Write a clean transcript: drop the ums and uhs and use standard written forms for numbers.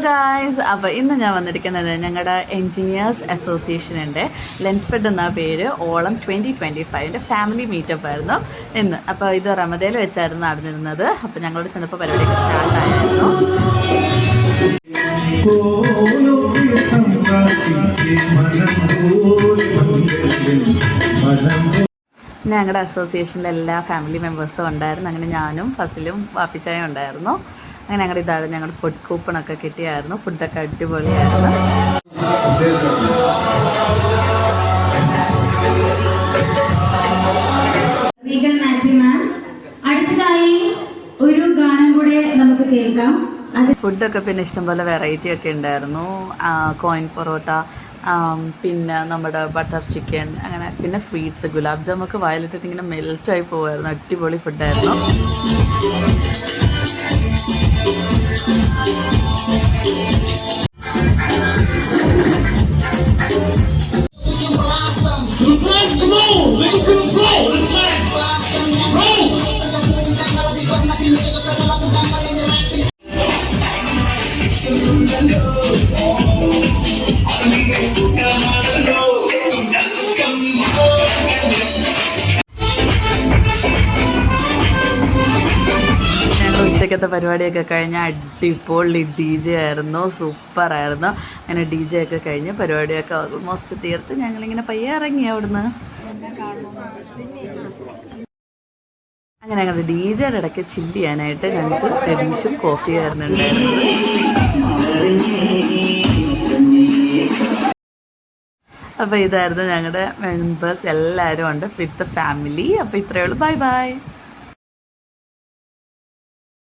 Guys, അപ്പോൾ ഇന്ന് ഞാൻ വന്നിരിക്കുന്നത് ഞങ്ങളുടെ എൻജിനീയേഴ്സ് അസോസിയേഷനുണ്ട് ലെൻസ്ഫെഡ് എന്ന പേര് ഓളം 2025 ഫാമിലി മീറ്റപ്പ് ആയിരുന്നു ഇന്ന്. അപ്പോൾ ഇത് റമദയിൽ വെച്ചായിരുന്നു നടന്നിരുന്നത്. അപ്പോൾ ഞങ്ങളോട് ചെന്നപ്പോൾ പരിപാടിയൊക്കെ സ്റ്റാർട്ടായിരുന്നു. ഞങ്ങളുടെ അസോസിയേഷനിലെ എല്ലാ ഫാമിലി മെമ്പേഴ്സും ഉണ്ടായിരുന്നു. അങ്ങനെ ഞാനും ഫസിലും വാപ്പിച്ചായും ഉണ്ടായിരുന്നു. അങ്ങനെ ഞങ്ങളുടെ ഇതായിരുന്നു, ഞങ്ങളുടെ ഫുഡ് കൂപ്പണൊക്കെ കിട്ടിയായിരുന്നു. ഫുഡൊക്കെ അടിപൊളിയായിരുന്നു. അടുത്തതായി ഒരു ഗാനം കൂടെ നമുക്ക് കേൾക്കാം. ഫുഡൊക്കെ പിന്നെ ഇഷ്ടംപോലെ വെറൈറ്റി ഒക്കെ ഉണ്ടായിരുന്നു. കോയിൻ പൊറോട്ട, പിന്നെ നമ്മുടെ ബട്ടർ ചിക്കൻ, അങ്ങനെ പിന്നെ സ്വീറ്റ്സ്, ഗുലാബ് ജാമൊക്കെ വായിലിട്ടിട്ട് ഇങ്ങനെ മെൽറ്റായി പോകുമായിരുന്നു. അടിപൊളി ഫുഡായിരുന്നു. ഉച്ചക്കത്തെ പരിപാടിയൊക്കെ കഴിഞ്ഞ് അടിപൊളി DJ ആയിരുന്നു, സൂപ്പറായിരുന്നു. അങ്ങനെ DJ ഒക്കെ കഴിഞ്ഞ് പരിപാടിയൊക്കെ ഓൾമോസ്റ്റ് തീർത്ത് ഞങ്ങളിങ്ങനെ പയ്യെ ഇറങ്ങി അവിടുന്ന്. അങ്ങനെ ഞങ്ങളുടെ DJയുടെ ഇടയ്ക്ക് ചില്ല് ചെയ്യാനായിട്ട് ഞങ്ങൾക്ക് രതീഷും കോഫിയായിരുന്നു ഉണ്ടായിരുന്നത്. അപ്പോൾ ഇതായിരുന്നു ഞങ്ങളുടെ മെമ്പേഴ്സ് എല്ലാവരും ഉണ്ട് വിത്ത് ഫാമിലി. അപ്പോൾ ഇത്രയേ ഉള്ളൂ. Bye bye.